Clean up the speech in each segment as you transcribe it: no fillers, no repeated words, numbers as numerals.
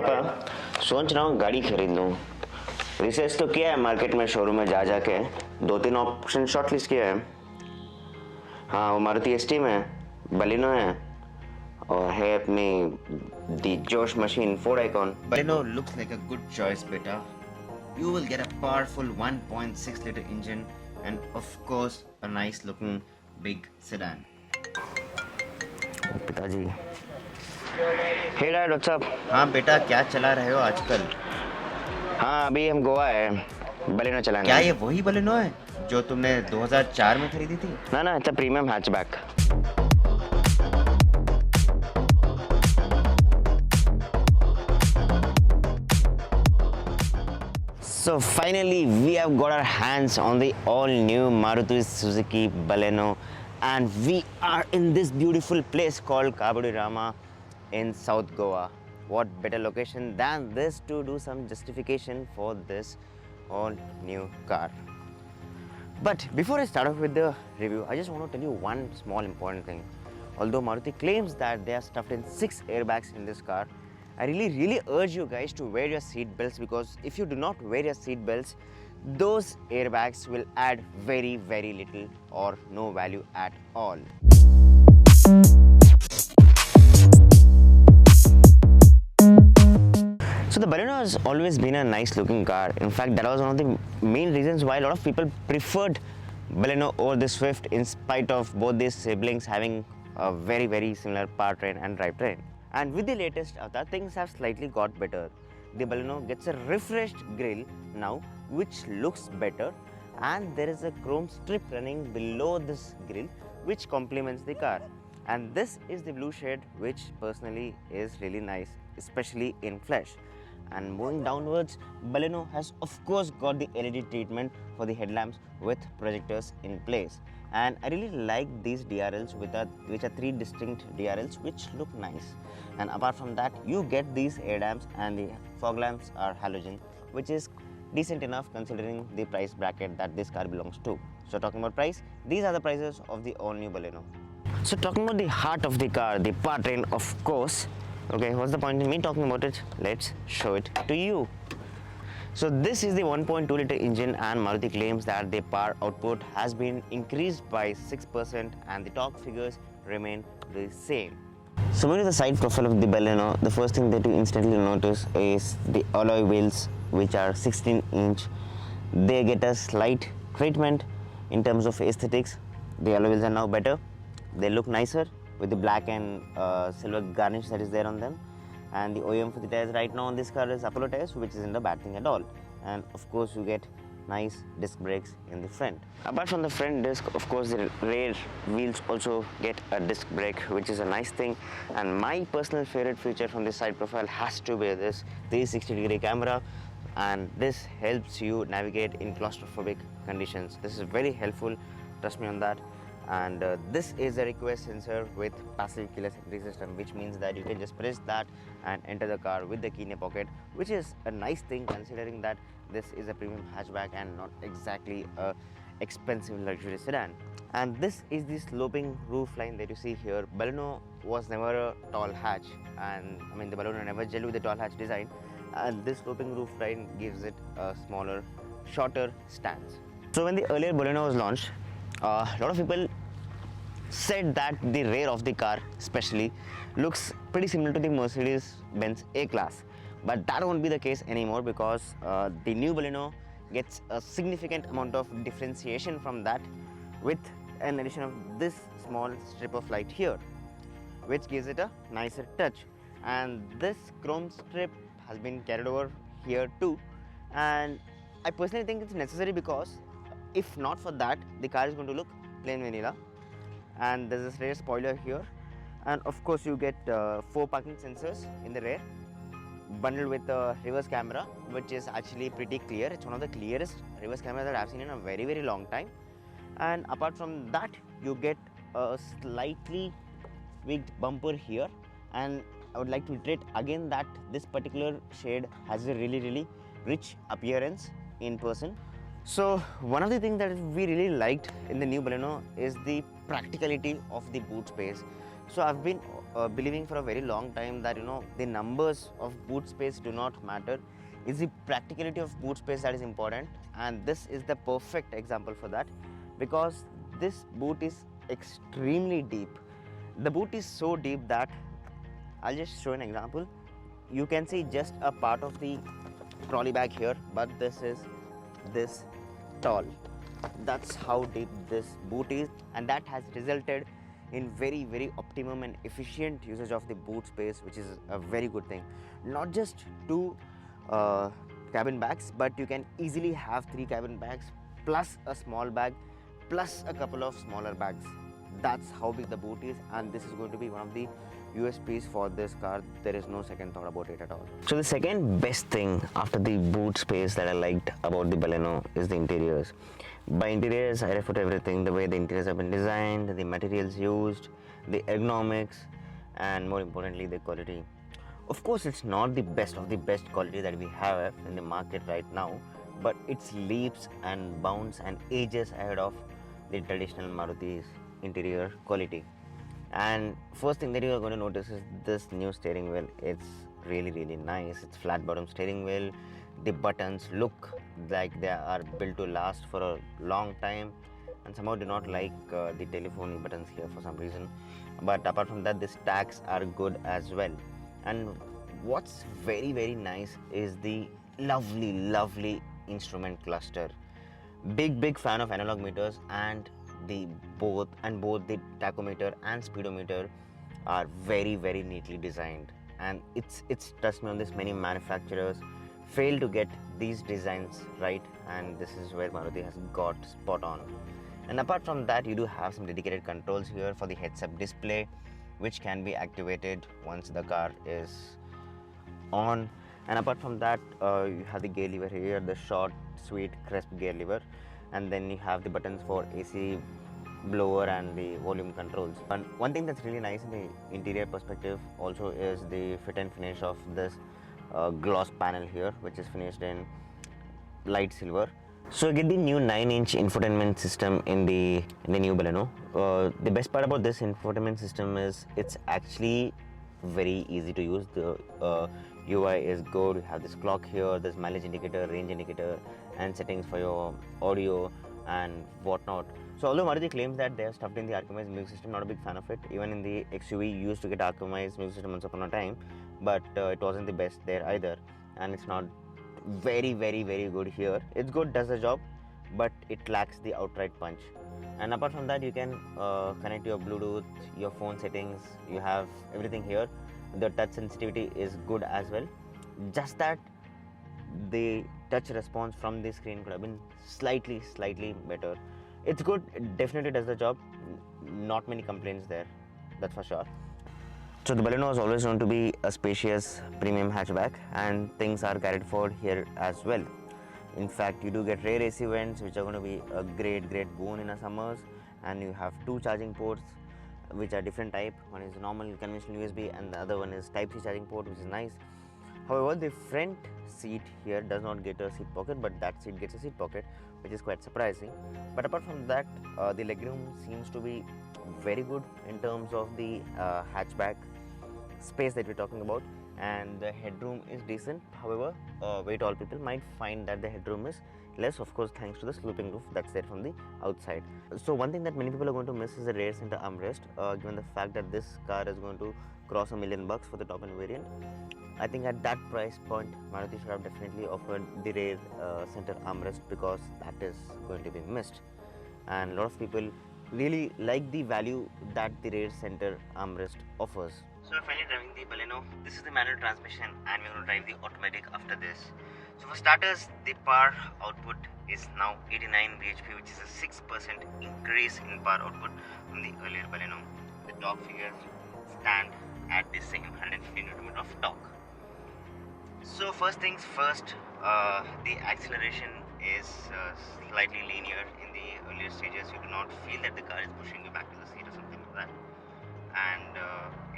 पापा सोच रहा हूँ गाड़ी खरीद लूँ। रिसर्च तो किया है मार्केट में, शोरूम में जा जाके 2-3 ऑप्शन शॉर्टलिस्ट किया है। हाँ, वो मारुति एसटी में बलिनो है और है अपनी दी जोश machine Ford icon. Baleno looks like a good choice, beta. You will get a powerful 1.6 liter engine and of course a nice looking big sedan. पिताजी, हे डैड, व्हाट्स अप? हाँ बेटा, क्या चला रहे हो आजकल? हाँ, अभी हम गोवा है बलिनो चलाने। क्या ये वही बलेनो है जो तुमने 2004 में खरीदी थी? ना, it's a premium hatchback. So finally we have got our hands on the all new Maruti Suzuki Baleno and we are in this beautiful place called Rama in South Goa. What better location than this to do some justification for this all new car. But before I start off with the review, I just want to tell you one small important thing. Although Maruti claims that they are stuffed in 6 airbags in this car, I really urge you guys to wear your seat belts, because if you do not wear your seat belts, those airbags will add very little or no value at all. So the Baleno has always been a nice looking car. In fact, that was one of the main reasons why a lot of people preferred Baleno over the Swift, in spite of both these siblings having a very similar powertrain and drivetrain. And with the latest avatar, things have slightly got better. The Baleno gets a refreshed grille now, which looks better, and there is a chrome strip running below this grille which complements the car. And this is the blue shade, which personally is really nice, especially in flesh. And moving downwards, Baleno has of course got the LED treatment for the headlamps with projectors in place. And I really like these DRLs which are 3 distinct DRLs which look nice. And apart from that, you get these ADAMs, and the fog lamps are halogen, which is decent enough considering the price bracket that this car belongs to. So talking about price, these are the prices of the all new Baleno. So talking about the heart of the car, the powertrain, of course. Okay, what's the point in me talking about it? Let's show it to you. So this is the 1.2 liter engine, and Maruti claims that the power output has been increased by 6% and the torque figures remain the same. So moving to the side profile of the Baleno, the first thing that you instantly notice is the alloy wheels, which are 16-inch. They get a slight treatment in terms of aesthetics. The alloy wheels are now better. They look nicer with the black and silver garnish that is there on them. And the OEM for the tires right now on this car is Apollo tires, which isn't a bad thing at all. And of course you get nice disc brakes in the front. Apart from the front disc, of course the rear wheels also get a disc brake, which is a nice thing. And my personal favorite feature from this side profile has to be this 360-degree camera, and this helps you navigate in claustrophobic conditions. This is very helpful, trust me on that. And this is a request sensor with passive keyless entry system, which means that you can just press that and enter the car with the key in your pocket, which is a nice thing considering that this is a premium hatchback and not exactly a expensive luxury sedan. And this is the sloping roof line that you see here. Baleno was never a tall hatch, and I mean the Baleno never gelled with the tall hatch design, and this sloping roof line gives it a smaller, shorter stance. So when the earlier Baleno was launched, a lot of people said that the rear of the car especially looks pretty similar to the Mercedes-Benz A-Class, but that won't be the case anymore, because the new Baleno gets a significant amount of differentiation from that, with an addition of this small strip of light here, which gives it a nicer touch. And this chrome strip has been carried over here too, and I personally think it's necessary, because if not for that, the car is going to look plain vanilla. And there's this rear spoiler here, and of course you get 4 parking sensors in the rear, bundled with a reverse camera, which is actually pretty clear. It's one of the clearest reverse cameras that I've seen in a very long time. And apart from that, you get a slightly tweaked bumper here, and I would like to iterate again that this particular shade has a really rich appearance in person. So one of the things that we really liked in the new Baleno is the practicality of the boot space. So I've been believing for a very long time that the numbers of boot space do not matter. It's the practicality of boot space that is important, and this is the perfect example for that, because this boot is extremely deep. The boot is so deep that I'll just show an example. You can see just a part of the trolley bag here, but this is this tall. That's how deep this boot is, and that has resulted in very optimum and efficient usage of the boot space, which is a very good thing. Not just two cabin bags, but you can easily have 3 cabin bags plus a small bag plus a couple of smaller bags. That's how big the boot is, and this is going to be one of the USPs for this car. There is no second thought about it at all. So the second best thing after the boot space that I liked about the Baleno is the interiors. By interiors, I refer to everything: the way the interiors have been designed, the materials used, the ergonomics, and more importantly, the quality. Of course, it's not the best of the best quality that we have in the market right now, but it's leaps and bounds and ages ahead of the traditional Maruti's interior quality. And first thing that you are going to notice is this new steering wheel. It's really nice. It's flat bottom steering wheel. The buttons look like they are built to last for a long time, and somehow do not like the telephone buttons here for some reason. But apart from that, the stacks are good as well. And what's very nice is the lovely instrument cluster. Big fan of analog meters, and both the tachometer and speedometer are very neatly designed. And it's trust me on this, many manufacturers fail to get these designs right, and this is where Maruti has got spot on. And apart from that, you do have some dedicated controls here for the heads-up display, which can be activated once the car is on. And apart from that, you have the gear lever here, the short, sweet, crisp gear lever, and then you have the buttons for AC blower and the volume controls. And one thing that's really nice in the interior perspective also is the fit and finish of this gloss panel here, which is finished in light silver. So you get the new 9-inch infotainment system in the new Baleno. The best part about this infotainment system is it's actually very easy to use. The UI is good. You have this clock here, this mileage indicator, range indicator, and settings for your audio and whatnot. So although Maruti claims that they have stuffed in the RQMI's music system, not a big fan of it. Even in the XUV, you used to get RQMI's music system once upon a time, but it wasn't the best there either, and it's not very good here. It's good, does the job, but it lacks the outright punch. And apart from that, you can connect your Bluetooth, your phone settings. You have everything here. The touch sensitivity is good as well, just that the touch response from the screen could have been slightly better. It's good, it definitely does the job. Not many complaints there, that's for sure. So the Baleno is always known to be a spacious premium hatchback, and things are carried forward here as well. In fact, you do get rear AC vents, which are going to be a great boon in the summers, and you have 2 charging ports, which are different type. One is normal conventional USB, and the other one is Type C charging port, which is nice. However, the front seat here does not get a seat pocket, but that seat gets a seat pocket, which is quite surprising. But apart from that, the legroom seems to be very good in terms of the hatchback space that we're talking about, and the headroom is decent. However, very tall people might find that the headroom is less, of course, thanks to the sloping roof that's there from the outside. So one thing that many people are going to miss is the rear center armrest, given the fact that this car is going to cross $1 million for the top end variant. I think at that price point, Maruti should have definitely offered the rear center armrest, because that is going to be missed. And a lot of people really like the value that the rear center armrest offers. So we're finally driving the Baleno. This is the manual transmission, and we're going to drive the automatic after this. So for starters, the power output is now 89 bhp, which is a 6% increase in power output from the earlier Baleno. The torque figures stand at the same 150 Nm of torque. So first things first, the acceleration is slightly linear. In the earlier stages, you do not feel that the car is pushing you back to the seat or something like that. And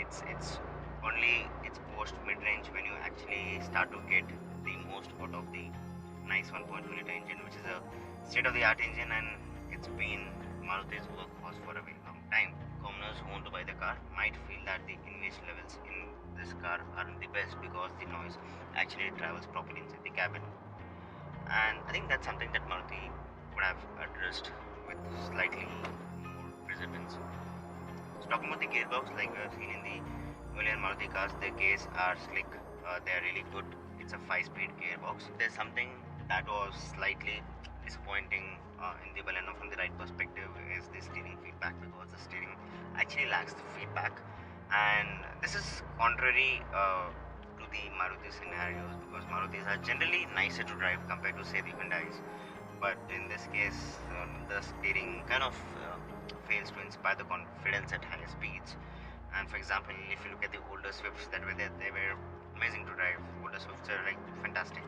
it's post mid-range when you actually start to get the most out of the nice 1.2 liter engine, which is a state-of-the-art engine, and it's been Maruti's workhorse for a very long time. Commoners who want to buy the car car might feel that the NVH levels in this car aren't the best because the noise actually travels properly inside the cabin. And I think that's something that Maruti could have addressed with slightly more perseverance. So talking about the gearbox, like we have seen in the earlier Maruti cars, the gears are slick. They are really good. It's a 5-speed gearbox. There's something that was slightly disappointing in the Baleno from the right perspective is the steering feedback, because the steering actually lacks the feedback, and this is contrary to the Maruti scenarios, because Marutis are generally nicer to drive compared to say the Hyundais, but in this case the steering kind of fails to inspire the confidence at higher speeds. And for example, if you look at the older Swifts that were there, they were amazing to drive. Older Swifts are like fantastic,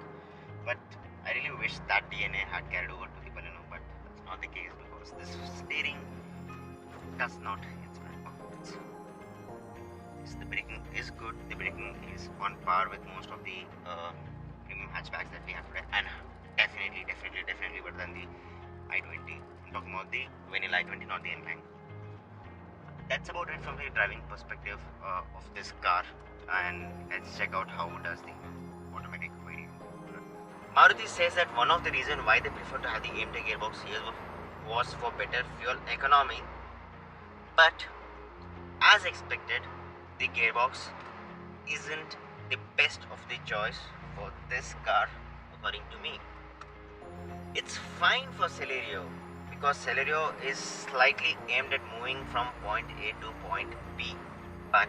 but I really wish that DNA had carried over to the Baleno, but that's not the case because this steering does not inspire confidence. Yes, the braking is good. The braking is on par with most of the premium hatchbacks that we have today, and definitely better than the i20. I'm talking about the vanilla i20, not the N-line. That's about it from the driving perspective of this car, and let's check out how does the automatic variant. Maruti says that one of the reasons why they prefer to have the AMT gearbox here was for better fuel economy, but as expected, the gearbox isn't the best of the choice for this car according to me. It's fine for Celerio because Celerio is slightly aimed at moving from point A to point B, but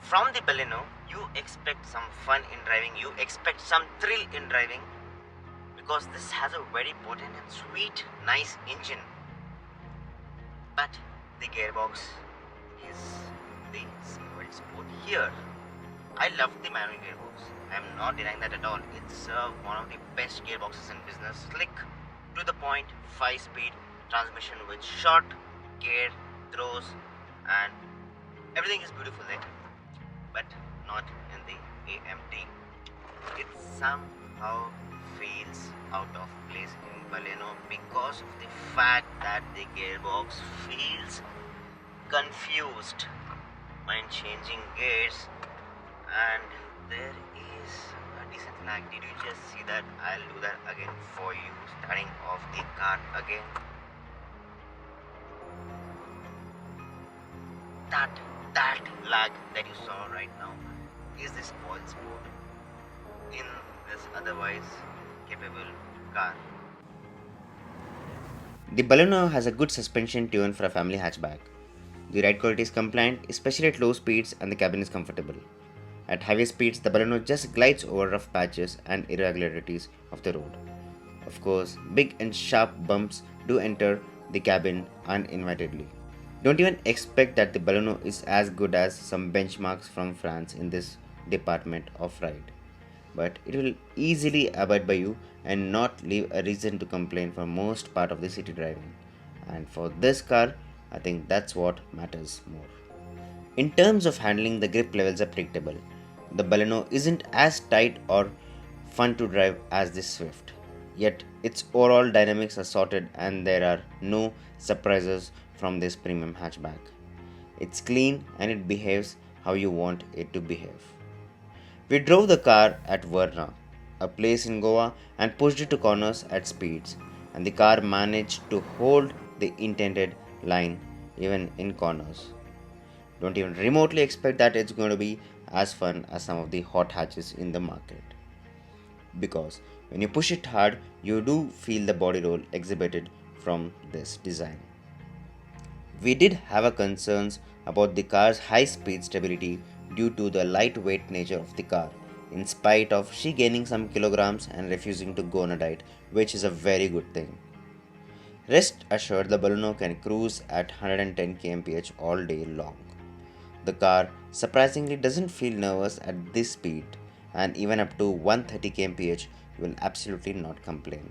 from the Baleno, you expect some fun in driving, you expect some thrill in driving, because this has a very potent and sweet, nice engine. But the gearbox is the sweet spot here. I love the manual gearbox. I am not denying that at all. It's one of the best gearboxes in business. Slick, to the point, 5-speed transmission with short gear throws, and everything is beautiful there. But not in the AMT. It somehow feels out of place in Baleno because of the fact that the gearbox feels confused when changing gears, and there is a decent lag. Did you just see that? I'll do that again for you, starting off the car again. That lag that you saw right now is the spoil sport in this otherwise capable car. The Baleno has a good suspension tune for a family hatchback. The ride quality is compliant, especially at low speeds, and the cabin is comfortable. At higher speeds, the Baleno just glides over rough patches and irregularities of the road. Of course, big and sharp bumps do enter the cabin uninvitedly. Don't even expect that the Baleno is as good as some benchmarks from France in this department of ride, but it will easily abide by you and not leave a reason to complain for most part of the city driving. And for this car, I think that's what matters more. In terms of handling, the grip levels are predictable. The Baleno isn't as tight or fun to drive as the Swift, yet its overall dynamics are sorted and there are no surprises from this premium hatchback. It's clean and it behaves how you want it to behave. We drove the car at Varna, a place in Goa, and pushed it to corners at speeds, and the car managed to hold the intended line even in corners. Don't even remotely expect that it's going to be as fun as some of the hot hatches in the market. Because when you push it hard, you do feel the body roll exhibited from this design. We did have our concerns about the car's high speed stability due to the lightweight nature of the car, in spite of she gaining some kilograms and refusing to go on a diet, which is a very good thing. Rest assured, the Baleno can cruise at 110 kmph all day long. The car surprisingly doesn't feel nervous at this speed, and even up to 130 kmph you will absolutely not complain.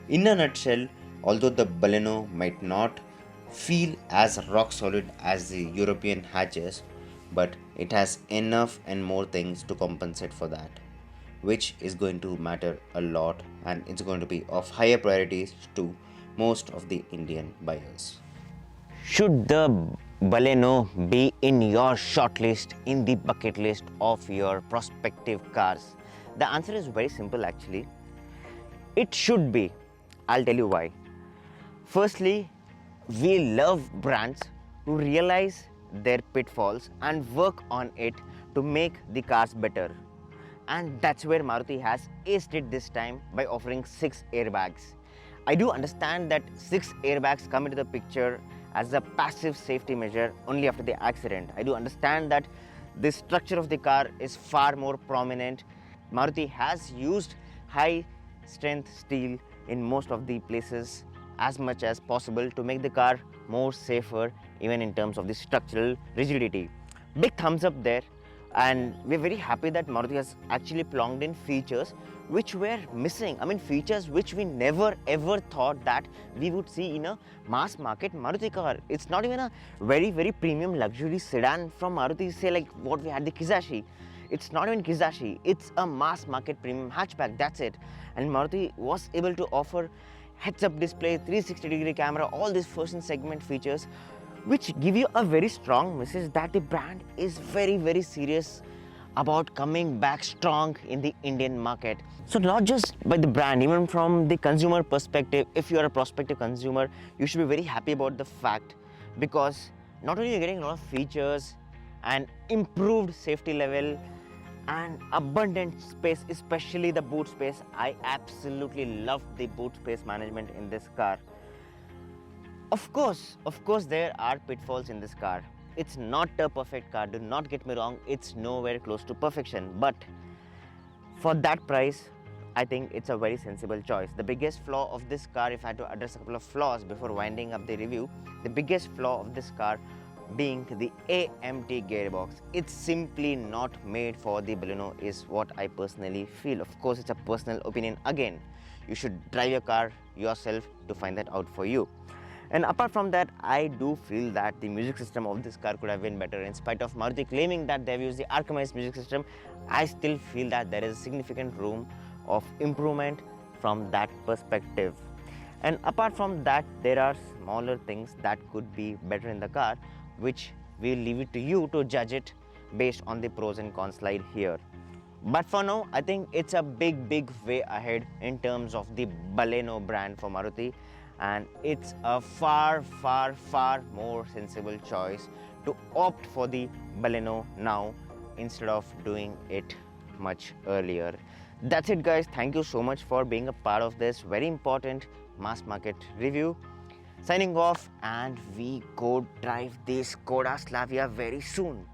In a nutshell, although the Baleno might not feel as rock solid as the European hatches, but it has enough and more things to compensate for that, which is going to matter a lot, and it's going to be of higher priorities to most of the Indian buyers. Should the Baleno be in your shortlist, in the bucket list of your prospective cars? The answer is very simple actually. It should be. I'll tell you why. Firstly, we love brands who realize their pitfalls and work on it to make the cars better. And that's where Maruti has aced it this time by offering 6 airbags. I do understand that 6 airbags come into the picture as a passive safety measure only after the accident. I do understand that the structure of the car is far more prominent. Maruti has used high strength steel in most of the places as much as possible to make the car more safer, even in terms of the structural rigidity. Big thumbs up there, and we're very happy that Maruti has actually plugged in features which were missing. I mean, features which we never ever thought that we would see in a mass market Maruti car. It's not even a very premium luxury sedan from Maruti, say like what we had the Kizashi. It's not even Kizashi, it's a mass market premium hatchback, that's it. And Maruti was able to offer heads-up display, 360-degree camera, all these first segment features which give you a very strong message that the brand is very serious about coming back strong in the Indian market. So not just by the brand, even from the consumer perspective, if you are a prospective consumer, you should be very happy about the fact, because not only are you getting a lot of features and improved safety level and abundant space, especially the boot space. I absolutely love the boot space management in this car. Of course, there are pitfalls in this car. It's not a perfect car, do not get me wrong, it's nowhere close to perfection. But for that price, I think it's a very sensible choice. The biggest flaw of this car, if I had to address a couple of flaws before winding up the review, the biggest flaw of this car being the AMT gearbox. It's simply not made for the Baleno is what I personally feel. Of course, it's a personal opinion again. You should drive your car yourself to find that out for you. And apart from that, I do feel that the music system of this car could have been better. In spite of Maruti claiming that they've used the Archimai's music system, I still feel that there is significant room of improvement from that perspective. And apart from that, there are smaller things that could be better in the car, which we'll leave it to you to judge it based on the pros and cons slide here. But for now, I think it's a big way ahead in terms of the Baleno brand for Maruti, and it's a far more sensible choice to opt for the Baleno now instead of doing it much earlier. That's it guys, thank you so much for being a part of this very important mass market review. Signing off, and we go drive this Skoda Slavia very soon.